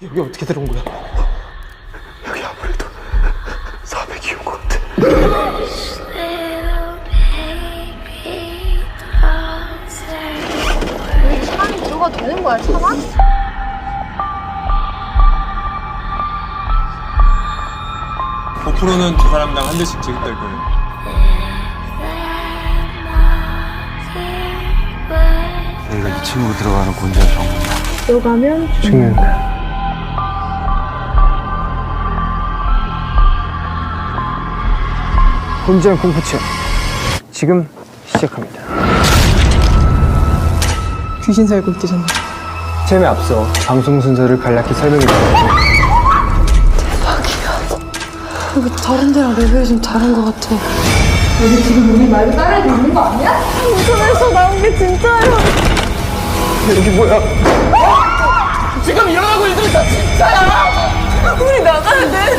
여기 어떻게 들어온 거야? 여기 아무래도 400이 온 것 같아. 여기 차안에 들어가도 되는 거야, 차만? 고프로는 두 사람당 한 대씩 지급될 거예요. 여기가 2층으로 들어가는 곤지암 병원이야. 들어가면 죽는 거야. 곤지암 공포체험 지금 시작합니다. 귀신 살고 있대잖아. 체험에 앞서 방송 순서를 간략히 설명해 드릴게요. 여기 다른 데랑 레벨이 좀 다른 것 같아. 인터넷에서 나온 게 진짜예요. 여기 뭐야? 지금 일어나고 있는 거 진짜야. 우리 나가야 돼.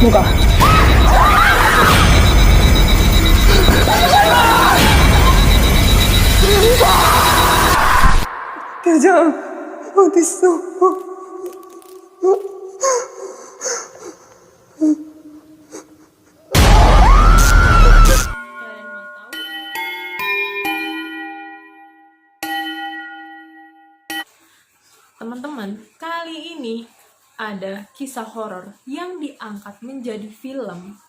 뭐가? 대장 어딨어? Teman-teman, kali ini ada kisah horor yang diangkat menjadi film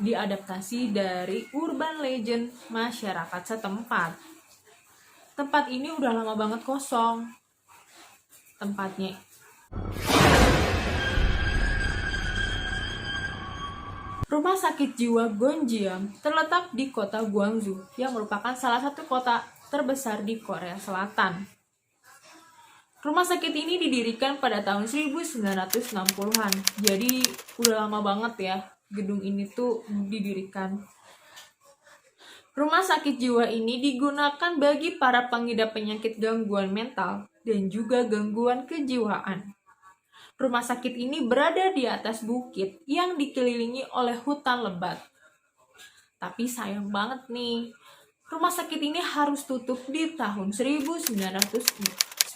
diadaptasi dari urban legend masyarakat setempat. Tempat ini udah lama banget kosong. Tempatnya Rumah Sakit Jiwa Gonjiam terletak di kota Guangzhou yang merupakan salah satu kota terbesar di Korea Selatan. Rumah sakit ini didirikan pada tahun 1960-an. Jadi udah lama banget ya gedung ini tuh didirikan. Rumah sakit jiwa ini digunakan bagi para pengidap penyakit gangguan mental dan juga gangguan kejiwaan. Rumah sakit ini berada di atas bukit yang dikelilingi oleh hutan lebat. Tapi sayang banget nih, rumah sakit ini harus tutup di tahun 1996.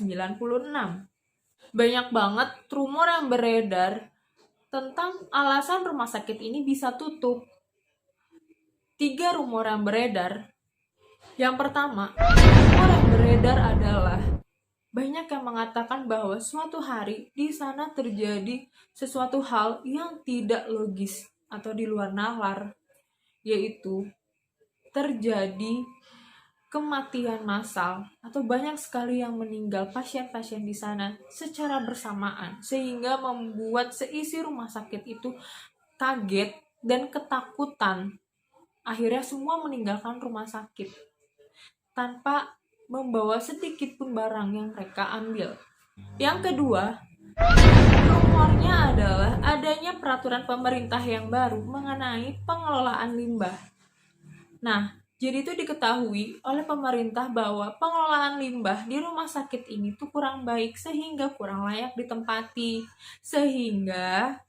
Banyak banget rumor yang beredar tentang alasan rumah sakit ini bisa tutup. 3 rumor yang beredar. Yang pertama, rumor yang beredar adalah banyak yang mengatakan bahwa suatu hari di sana terjadi sesuatu hal yang tidak logis atau di luar nalar, yaitu terjadi kematian massal atau banyak sekali yang meninggal pasien-pasien di sana secara bersamaan sehingga membuat seisi rumah sakit itu kaget dan ketakutan. Akhirnya semua meninggalkan rumah sakit tanpa membawa sedikit pun barang yang mereka ambil. Yang kedua, rumornya adalah adanya peraturan pemerintah yang baru mengenai pengelolaan limbah. Nah, jadi itu diketahui oleh pemerintah bahwa pengelolaan limbah di rumah sakit ini tuh kurang baik sehingga kurang layak ditempati. Sehingga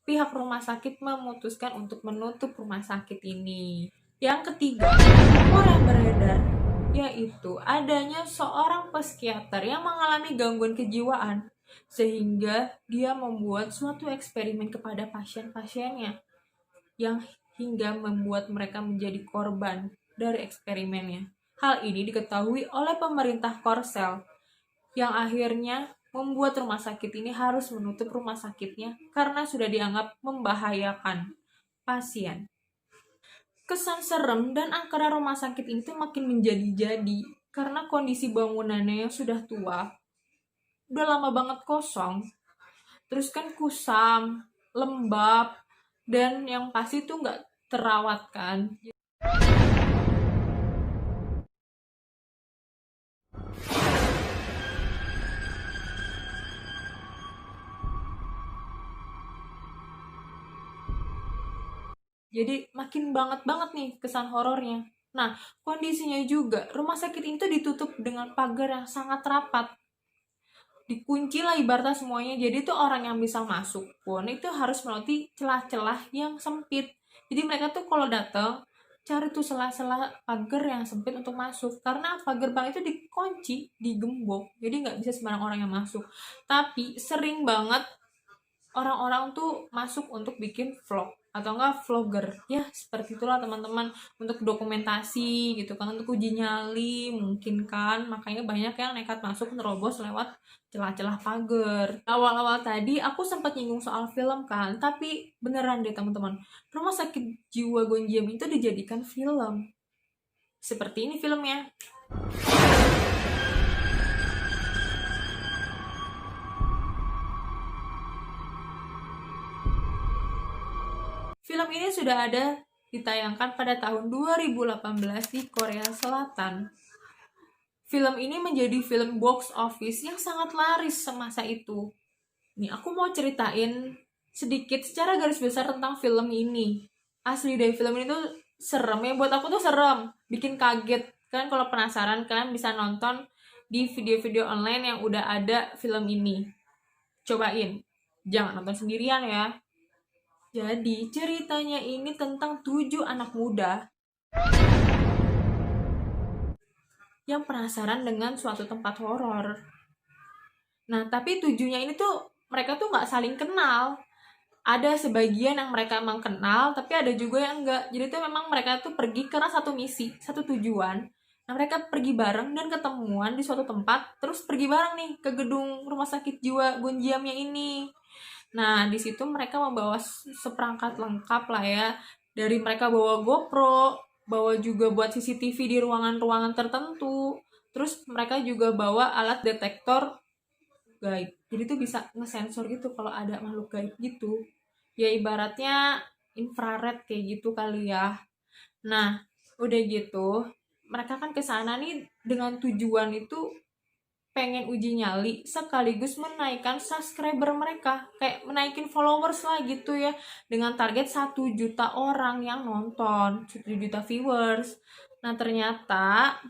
pihak rumah sakit memutuskan untuk menutup rumah sakit ini. Yang ketiga, rumor yang beredar yaitu adanya seorang psikiater yang mengalami gangguan kejiwaan sehingga dia membuat suatu eksperimen kepada pasien-pasiennya yang hingga membuat mereka menjadi korban dari eksperimennya. Hal ini diketahui oleh pemerintah Korsel yang akhirnya membuat rumah sakit ini harus menutup rumah sakitnya karena sudah dianggap membahayakan pasien. Kesan serem dan angkara rumah sakit ini tuh makin menjadi-jadi karena kondisi bangunannya yang sudah tua, udah lama banget kosong, terus kan kusam, lembab, dan yang pasti tuh nggak terawat kan. Jadi makin banget nih kesan horornya. Nah, kondisinya juga rumah sakit itu ditutup dengan pagar yang sangat rapat. Dikunci lah ibaratnya semuanya. Jadi tuh orang yang bisa masuk pun itu harus melewati celah-celah yang sempit. Jadi mereka tuh kalau datang cari tuh sela-sela pagar yang sempit untuk masuk. Karena pagar gerbang itu dikunci, digembok, jadi nggak bisa sembarang orang yang masuk. Tapi sering banget orang-orang tuh masuk untuk bikin vlog atau enggak vlogger ya, seperti itulah teman-teman, untuk dokumentasi gitu kan, untuk uji nyali mungkin kan. Makanya banyak yang nekat masuk nerobos lewat celah-celah pagar. Awal-awal tadi aku sempat nyinggung soal film kan, tapi beneran deh teman-teman, Rumah Sakit Jiwa Gonjiam itu dijadikan film. Seperti ini filmnya. Film ini sudah ada ditayangkan pada tahun 2018 di Korea Selatan. Film ini menjadi film box office yang sangat laris semasa itu. Nih, aku mau ceritain sedikit secara garis besar tentang film ini. Asli dari film ini tuh serem ya, buat aku tuh serem, bikin kaget. Kalian kalau penasaran, kalian bisa nonton di video-video online yang udah ada film ini. Cobain, jangan nonton sendirian ya. Jadi ceritanya ini tentang 7 anak muda yang penasaran dengan suatu tempat horor. Nah, tapi 7-nya ini tuh mereka tuh nggak saling kenal. Ada sebagian yang mereka emang kenal, tapi ada juga yang enggak. Jadi tuh memang mereka tuh pergi karena satu misi, satu tujuan. Nah, mereka pergi bareng dan ketemuan di suatu tempat, terus pergi bareng nih ke gedung Rumah Sakit Jiwa Gonjiamnya ini. Nah, di situ mereka membawa seperangkat lengkap lah ya. Dari mereka bawa GoPro, bawa juga buat CCTV di ruangan-ruangan tertentu. Terus mereka juga bawa alat detektor gaib. Jadi tuh bisa ngesensor gitu kalau ada makhluk gaib gitu. Ya ibaratnya infrared kayak gitu kali ya. Nah, udah gitu, mereka kan kesana nih dengan tujuan itu pengen uji nyali sekaligus menaikkan subscriber mereka, kayak menaikin followers lah gitu ya, dengan target 1 juta orang yang nonton, 1 juta viewers. Nah ternyata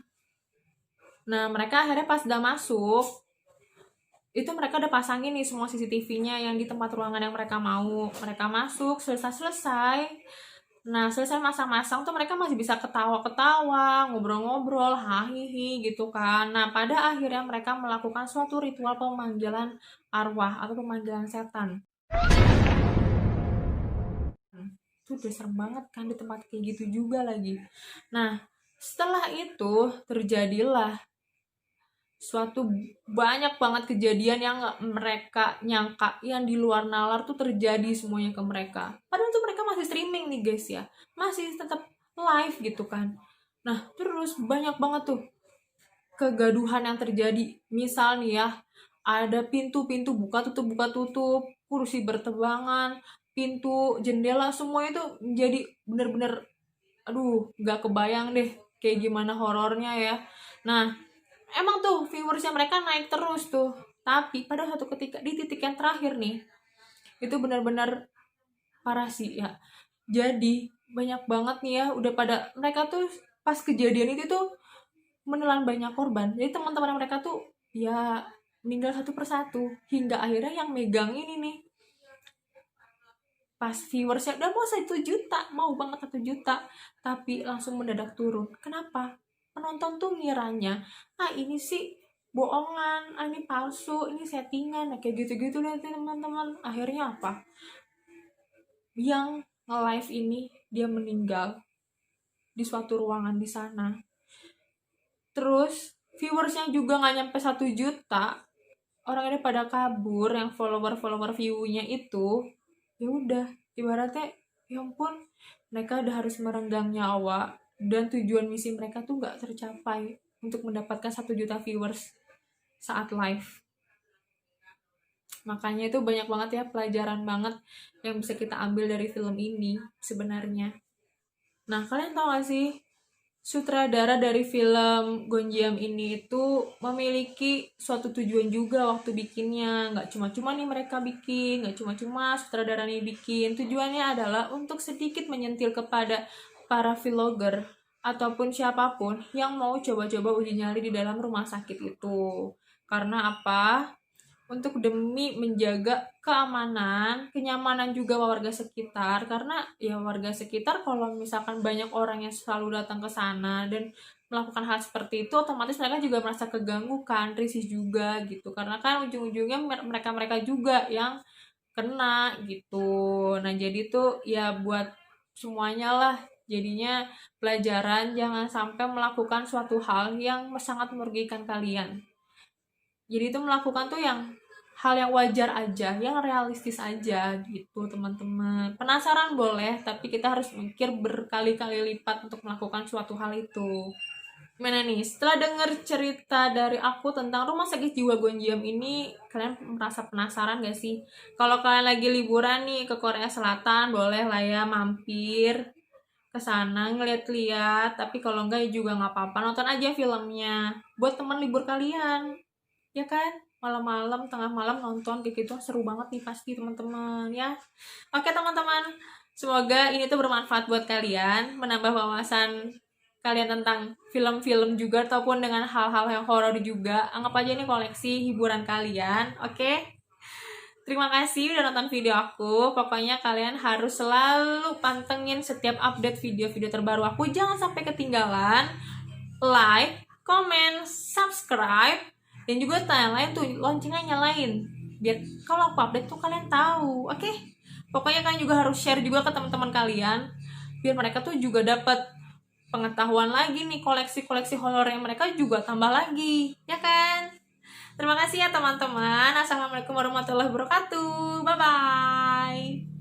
mereka akhirnya pas udah masuk itu mereka udah pasangin nih semua CCTV-nya yang di tempat ruangan yang mereka mau. Mereka masuk, selesai. Nah, selesai masang-masang tuh mereka masih bisa ketawa-ketawa, ngobrol-ngobrol, hahihi gitu kan. Nah, pada akhirnya mereka melakukan suatu ritual pemanggilan arwah atau pemanggilan setan. Itu udah serem banget kan di tempat kayak gitu juga lagi. Nah, setelah itu terjadilah suatu banyak banget kejadian yang gak mereka nyangka, yang di luar nalar tuh terjadi semuanya ke mereka. Padahal tuh mereka masih streaming nih guys ya, masih tetap live gitu kan. Nah terus banyak banget tuh kegaduhan yang terjadi. Misal nih ya, ada pintu-pintu buka tutup, kursi bertebangan, pintu, jendela, semua itu menjadi bener-bener aduh gak kebayang deh kayak gimana horornya ya. Nah emang tuh viewersnya mereka naik terus tuh. Tapi pada satu ketika di titik yang terakhir nih, itu benar-benar parah sih ya. Jadi banyak banget nih ya, udah pada mereka tuh pas kejadian itu tuh menelan banyak korban. Jadi teman-teman mereka tuh ya meninggal satu persatu. Hingga akhirnya yang megang ini nih, pas viewersnya udah mau 1 juta, mau banget 1 juta, tapi langsung mendadak turun. Kenapa? Penonton tuh ngiranya, ini sih bohongan, ini palsu, ini settingan, kayak gitu-gitu deh teman-teman. Akhirnya apa? Yang nge-live ini dia meninggal di suatu ruangan di sana. Terus viewersnya juga nggak nyampe 1 juta, orang ini pada kabur, yang follower view-nya itu, ya udah, ibaratnya, ya ampun, mereka udah harus merenggang nyawa. Dan tujuan misi mereka tuh gak tercapai untuk mendapatkan 1 juta viewers saat live. Makanya itu banyak banget ya pelajaran banget yang bisa kita ambil dari film ini sebenarnya. Nah, kalian tahu gak sih, sutradara dari film Gonjiam ini itu memiliki suatu tujuan juga waktu bikinnya. Gak cuma-cuma nih mereka bikin, gak cuma-cuma sutradara nih bikin. Tujuannya adalah untuk sedikit menyentil kepada para vlogger ataupun siapapun yang mau coba-coba uji nyali di dalam rumah sakit itu. Karena apa? untuk demi menjaga keamanan, kenyamanan juga warga sekitar. Karena ya warga sekitar kalau misalkan banyak orang yang selalu datang ke sana dan melakukan hal seperti itu, otomatis mereka juga merasa keganggu kan, risih juga gitu. Karena kan ujung-ujungnya mereka-mereka juga yang kena gitu. Nah, jadi tuh ya buat semuanya lah. Jadinya pelajaran jangan sampai melakukan suatu hal yang sangat merugikan kalian. Jadi itu melakukan tuh yang hal yang wajar aja, yang realistis aja gitu teman-teman. Penasaran boleh, tapi kita harus mikir berkali-kali lipat untuk melakukan suatu hal itu. Gimana nih, setelah denger cerita dari aku tentang rumah sakit jiwa Gonjiam ini, kalian merasa penasaran gak sih? Kalau kalian lagi liburan nih ke Korea Selatan, boleh lah ya mampir ke sana ngeliat-liat. Tapi kalau enggak ya juga nggak apa-apa, nonton aja filmnya. Buat teman libur kalian, ya kan? Malam-malam, tengah malam nonton kayak gitu seru banget nih pasti teman-teman ya. Oke teman-teman, semoga ini tuh bermanfaat buat kalian, menambah wawasan kalian tentang film-film juga ataupun dengan hal-hal yang horor juga. Anggap aja ini koleksi hiburan kalian, oke? Terima kasih udah nonton video aku. Pokoknya kalian harus selalu pantengin setiap update video-video terbaru aku. Jangan sampai ketinggalan. Like, comment, subscribe, dan juga lain tuh loncengnya nyalain. Biar kalau aku update tuh kalian tahu, oke? Pokoknya kalian juga harus share juga ke teman-teman kalian. Biar mereka tuh juga dapat pengetahuan lagi nih, koleksi-koleksi horor yang mereka juga tambah lagi, ya kan? Terima kasih ya teman-teman. Assalamualaikum warahmatullahi wabarakatuh. Bye-bye.